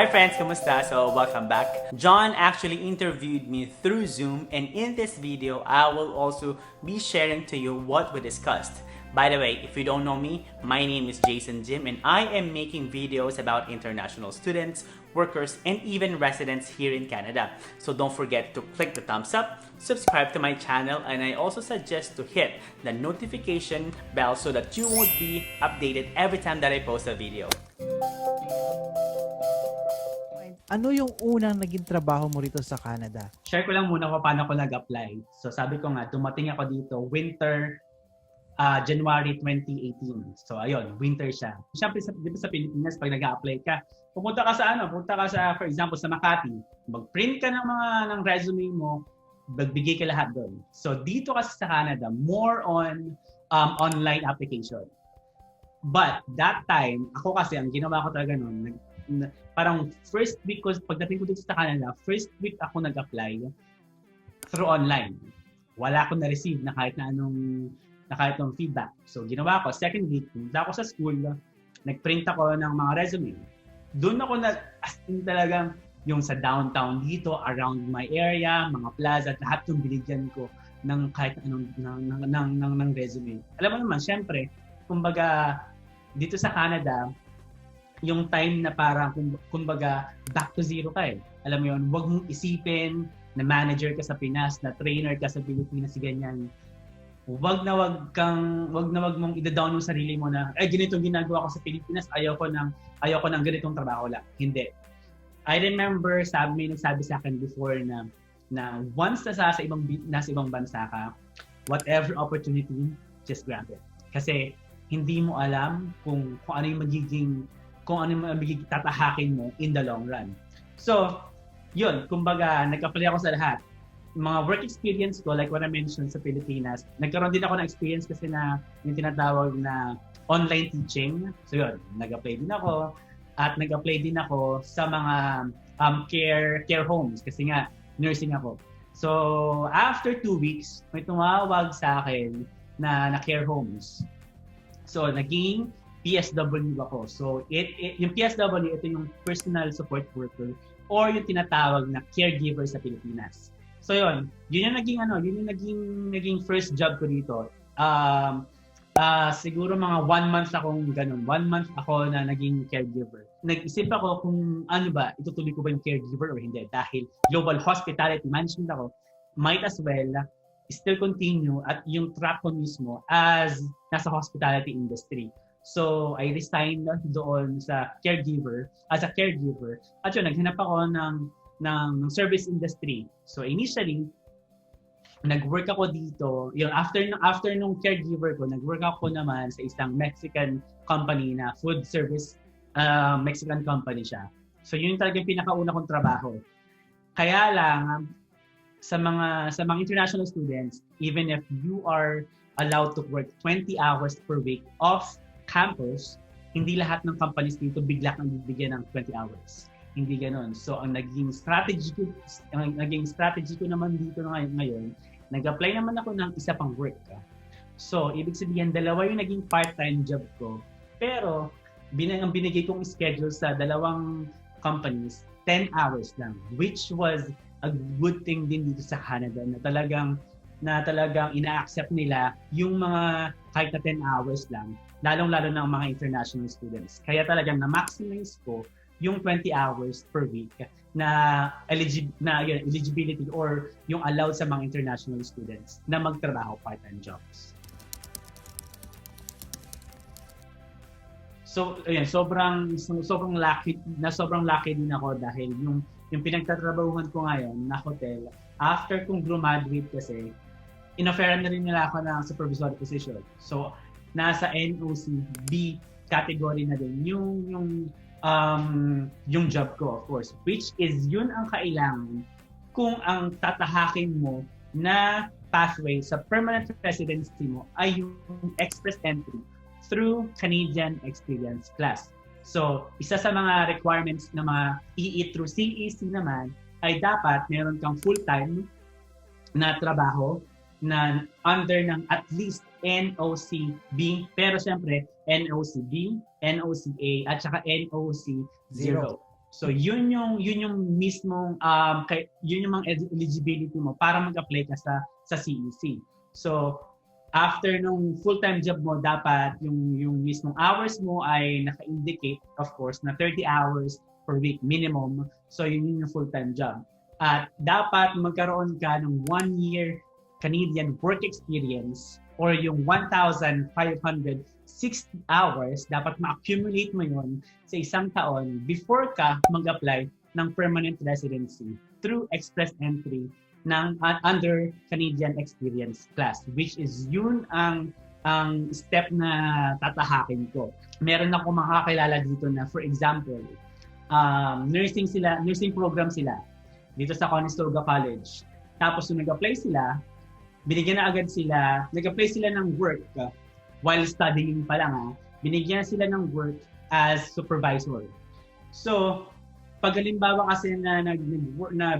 Hi friends, kumusta? So welcome back. John actually interviewed me through Zoom, and in this video, I will also be sharing to you what we discussed. By the way, if you don't know me, my name is Jason Jim, and I am making videos about international students, workers, and even residents here in Canada. So don't forget to click the thumbs up, subscribe to my channel, and I also suggest to hit the notification bell so that you won't be updated every time that I post a video. Ano yung unang naging trabaho mo rito sa Canada? Share ko lang muna kung paano ko nag-apply. So sabi ko nga, dumating ako dito winter January 2018. So ayun, winter siya. Siyempre di ba sa Pilipinas pag nag-apply ka, pupunta ka sa punta ka sa for example sa Makati, mag-print ka ng resume mo, magbigay ka lahat doon. So dito kasi sa Canada, more on online application. But that time, ako kasi ang ginawa ko talaga noon, parang first week ko, pagdating ko dito sa Canada, first week ako nag-apply through online. Wala akong na-receive na kahit anong feedback. So ginawa ko, second week, punta ako sa school, nag-print ako ng mga resume. Doon ako as in talagang yung sa downtown dito, around my area, mga plaza, lahat yung binigyan ko ng kahit anong ng resume. Alam mo naman, syempre, kumbaga, dito sa Canada, yung time na parang kumbaga back to zero ka eh. Alam mo yun, wag mong isipin na manager ka sa Pinas, na trainer ka sa Pilipinas, ganyan. Wag na wag mong i-down yung sarili mo na ganito ginagawa ko sa Pilipinas, ayoko ng ganitong trabaho lang. Hindi. I remember nagsabi sa akin before na once nasa ibang bansa ka, whatever opportunity, just grab it. Kasi hindi mo alam kung ano yung magiging tatahakin mo in the long run. So, yun, kumbaga, nag-apply ako sa lahat. Mga work experience ko, like what I mentioned sa Pilipinas, nagkaroon din ako ng experience kasi na yung tinatawag na online teaching. So yun, nag-apply din ako at nag-apply din ako sa mga care homes kasi nga, nursing ako. So, after 2 weeks, may tumawag sa akin na care homes. So, naging PSW ako. So, yung PSW, ito yung personal support worker or yung tinatawag na caregiver sa Pilipinas. So, yun yung naging first job ko dito. Siguro mga 1 month akong ganun. 1 month ako na naging caregiver. Nag-isip ako kung ano ba, itutuloy ko ba yung caregiver or hindi. Dahil global hospitality management ako, might as well still continue at yung track ko mismo as nasa hospitality industry. So, I resigned doon sa caregiver, as a caregiver. At yun, naghanap ako ng service industry. So, initially, nag-work ako dito. Yung after nung caregiver ko, nag-work ako naman sa isang Mexican company na food service Mexican company siya. So, yun talaga yung pinakauna kong trabaho. Kaya lang, sa mga international students, even if you are allowed to work 20 hours per week off campus, hindi lahat ng companies dito bigla kang bibigyan ng 20 hours. Hindi ganoon. So ang naging strategy ko naman dito ngayon, nag-apply naman ako ng isa pang work. So ibig sabihin dalawa yung naging part-time job ko. Pero ang binigay kong schedule sa dalawang companies 10 hours lang, which was a good thing din dito sa Canada na talagang ina-accept nila yung mga kahit na 10 hours lang, lalong-lalo ng mga international students. Kaya talagang na-maximize ko yung 20 hours per week na eligibility or yung allowed sa mga international students na magtrabaho part-time jobs. So, ayun, sobrang lucky din ako dahil yung pinagtatrabahuhan ko ngayon na hotel, after kong graduate kasi, in-offeran na rin nila ako ng supervisory position. So, nasa NOC B category na din yung job ko, of course. Which is, yun ang kailangan kung ang tatahakin mo na pathway sa permanent residency mo ay yung express entry through Canadian Experience Class. So, isa sa mga requirements na mga through CEC naman ay dapat meron kang full-time na trabaho na under ng at least NOC-B, pero siyempre NOC-B, NOC-A, at saka NOC-0. So yun yung mismong yun yung mga eligibility mo para mag-apply ka sa CEC. So after nung full-time job mo, dapat yung mismong hours mo ay naka-indicate, of course, na 30 hours per week minimum. So yun yung full-time job. At dapat magkaroon ka ng 1 year Canadian work experience or yung 1,560 hours, dapat ma-accumulate mo yun sa isang taon before ka mag-apply ng permanent residency through express entry ng under Canadian Experience Class, which is yun ang step na tatahakin ko. Meron ako makakilala dito na, for example, nursing program sila dito sa Conestoga College. Tapos nung nag-apply sila, binigyan na agad sila, nag-apply sila ng work while studying pa lang. Binigyan sila ng work as supervisor. So, pag halimbawa kasi na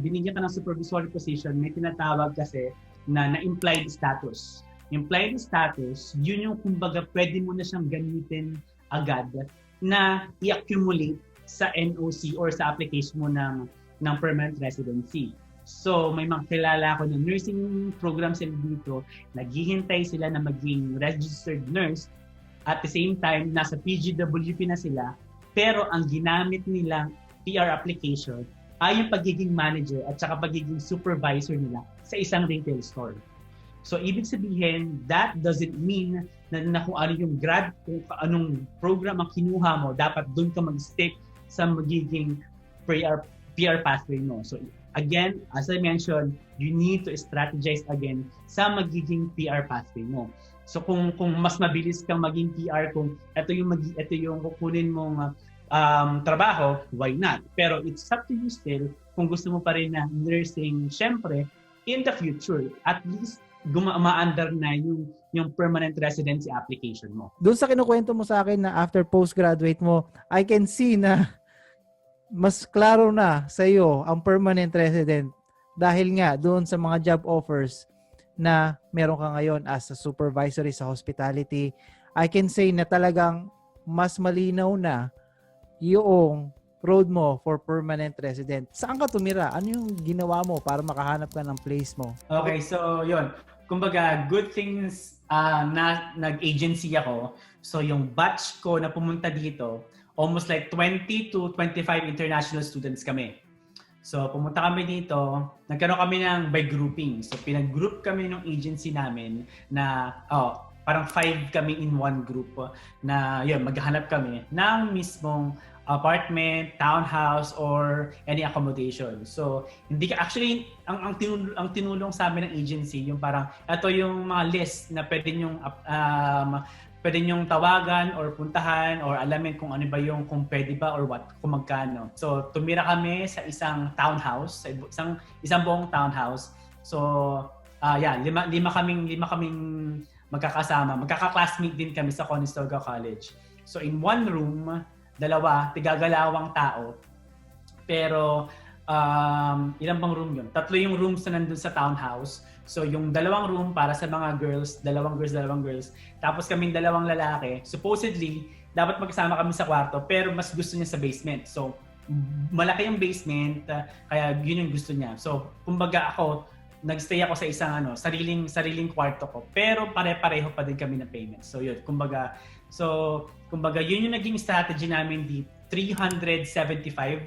binigyan ka ng supervisory position, may tinatawag kasi na implied status. Implied status, yun yung kumbaga pwede mo na siyang gamitin agad na i-accumulate sa NOC or sa application mo ng permanent residency. So, may mga kilala ko na nursing program sila dito, naghihintay sila na maging registered nurse. At the same time, nasa PGWP na sila, pero ang ginamit nilang PR application ay yung pagiging manager at saka pagiging supervisor nila sa isang retail store. So, ibig sabihin, that doesn't mean na kung ano yung kung anong program ang kinuha mo, dapat doon ka mag-stick sa magiging PR pathway mo. So, again, as I mentioned, you need to strategize again sa magiging PR pathway mo. So kung mas mabilis kang maging PR, kung ito yung kukunin mong trabaho, why not? Pero it's up to you still kung gusto mo pa rin na nursing, syempre, in the future, at least ma-under na yung permanent residency application mo. Doon sa kinukwento mo sa akin na after postgraduate mo, I can see na mas klaro na sa iyo ang permanent resident dahil nga doon sa mga job offers na meron ka ngayon as a supervisory sa hospitality. I can say na talagang mas malinaw na yung road mo for permanent resident. Saan ka tumira? Ano yung ginawa mo para makahanap ka ng place mo? Okay, so yun. Kumbaga, good things na nag-agency ako. So yung batch ko na pumunta dito, almost like 20 to 25 international students kami. So, pumunta kami dito, nagkaroon kami ng by grouping. So, pinag-group kami ng agency namin na, parang 5 kami in one group na, yun, maghahanap kami ng mismong apartment, townhouse, or any accommodation. So, hindi ka, actually, ang tinulong sa amin ng agency, yung parang, ito yung mga list na pwede nyong tawagan or puntahan or alamin kung ano ba yung, kung pwede ba or what, kung magkano. So, tumira kami sa isang townhouse, isang buong townhouse. So, lima kaming magkakasama. Magkaka-classmate din kami sa Conestoga College. So, in one room, tigagalawang tao. Pero, ilang bang room yun? 3 yung rooms na nandun sa townhouse. So, yung 2 room para sa mga girls, 2 girls. Tapos kaming 2 lalaki. Supposedly, dapat magkasama kami sa kwarto, pero mas gusto niya sa basement. So, malaki yung basement, kaya yun yung gusto niya. So, kumbaga nagstay ako sa isang sariling kwarto ko. Pero pare-pareho pa din kami ng payment. So, yun. Kumbaga, yun yung naging strategy namin dito. $375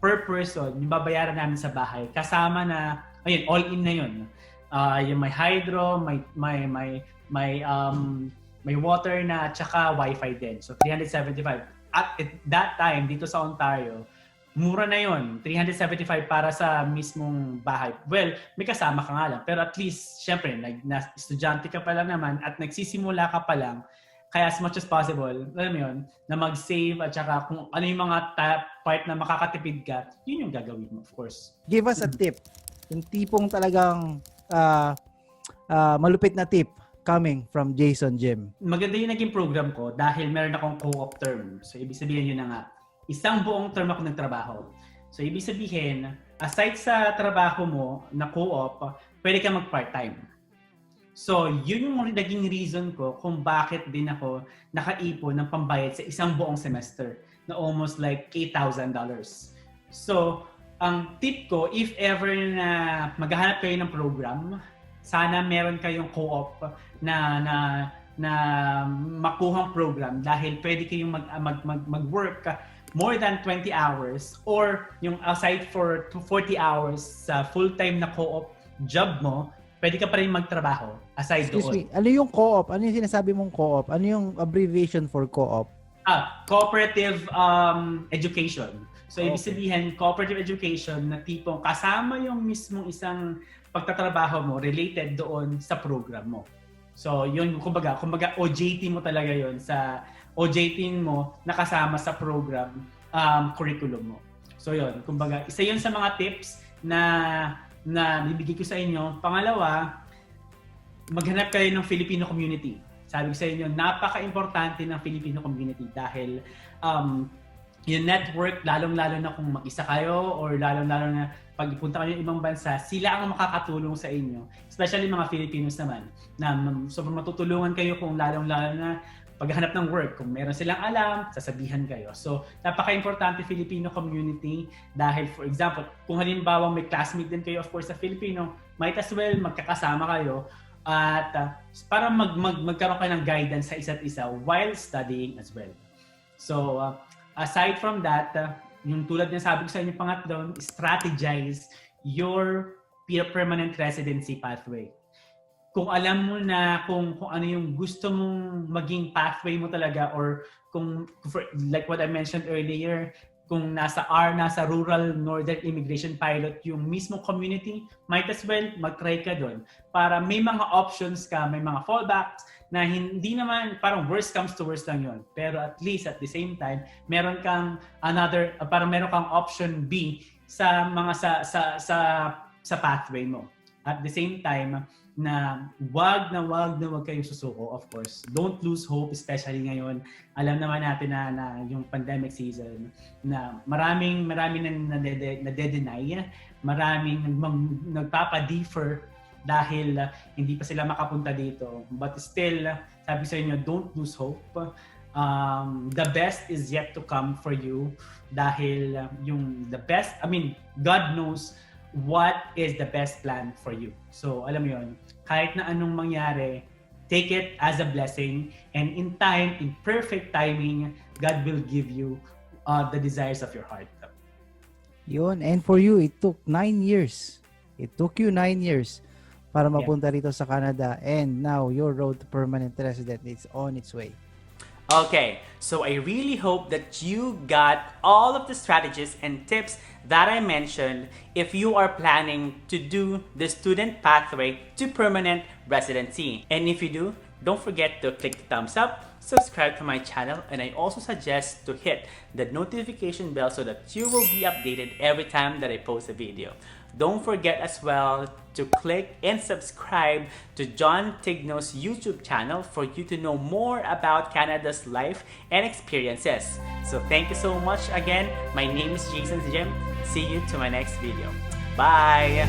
per person yung babayaran namin sa bahay. Kasama na, ayun, all in na yun. Yung may hydro, may water na, tsaka wifi din. So, 375. At that time, dito sa Ontario, mura na yun. 375 para sa mismong bahay. Well, may kasama ka nga lang. Pero at least, syempre, estudyante ka pa lang naman at nagsisimula ka pa lang. Kaya as much as possible, alam mo yun, na mag-save at saka kung ano yung mga part na makakatipid ka, yun yung gagawin mo, of course. Give us a tip. Yung tipong talagang malupit na tip coming from Jason Jim. Maganda yung naging program ko dahil meron akong co-op term. So, ibig sabihin yun na nga, isang buong term ako nagtrabaho. So, ibig sabihin, aside sa trabaho mo na co-op, pwede ka mag-part-time. So, yun yung naging reason ko kung bakit din ako nakaipon ng pambayad sa isang buong semester. na almost like $8,000. So, ang tip ko, if ever na maghahanap kayo ng program, sana meron kayong co-op na makuhang program dahil pwede kayong mag-work more than 20 hours or yung aside for 40 hours sa full-time na co-op job mo, pwede ka pa rin magtrabaho aside Excuse doon. me, ano yung co-op? Ano yung sinasabi mong co-op? Ano yung abbreviation for co-op? Cooperative education. So, ibig Okay. sabihin, cooperative education na tipong kasama yung mismong isang pagtatrabaho mo related doon sa program mo. So, yun, kumbaga OJT mo talaga yun sa OJT mo nakasama sa program curriculum mo. So, yun, kumbaga, isa yun sa mga tips na bibigay ko sa inyo. Pangalawa, maghanap kayo ng Filipino community. Sabi ko sa inyo, napaka-importante ng Filipino community dahil yung network, lalong-lalo na kung mag-isa kayo or lalong-lalo na pag ipunta kayo ng ibang bansa, sila ang makakatulong sa inyo. Especially mga Filipinos naman, na sobrang matutulungan kayo kung lalong-lalo na paghanap ng work. Kung meron silang alam, sasabihan kayo. So, napaka-importante Filipino community dahil, for example, kung halimbawa may classmate din kayo, of course, sa Filipino, might as well magkakasama kayo at para magkaroon kayo ng guidance sa isa't isa while studying as well. So, aside from that, yung tulad na sabi ko sa inyo pangatlo, strategize your permanent residency pathway. Kung alam mo na kung ano yung gusto mong maging pathway mo talaga or like what I mentioned earlier, kung nasa rural northern immigration pilot yung mismo community, might as well mag-try ka doon para may mga options ka, may mga fallbacks na hindi naman parang worst comes to worst lang yun. Pero at least at the same time, meron kang meron kang option B sa mga sa pathway mo. At the same time, na wag kayong susuko, of course. Don't lose hope, especially ngayon. Alam naman natin na yung pandemic season na maraming nade-deny, maraming nagpapa-defer dahil hindi pa sila makapunta dito. But still, sabi sa inyo, don't lose hope. The best is yet to come for you dahil God knows what is the best plan for you. So, alam mo yun, kahit na anong mangyari, take it as a blessing and in time, in perfect timing, God will give you the desires of your heart. Yun. And for you, it took 9 years. It took you 9 years para mapunta rito sa Canada. And now, your road to permanent resident is on its way. Okay, so I really hope that you got all of the strategies and tips that I mentioned if you are planning to do the student pathway to permanent residency. And if you do, don't forget to click the thumbs up, subscribe to my channel, and I also suggest to hit the notification bell so that you will be updated every time that I post a video. Don't forget as well to click and subscribe to John Tigno's YouTube channel for you to know more about Canada's life and experiences. So thank you so much again. My name is Jason Jim. See you to my next video. Bye!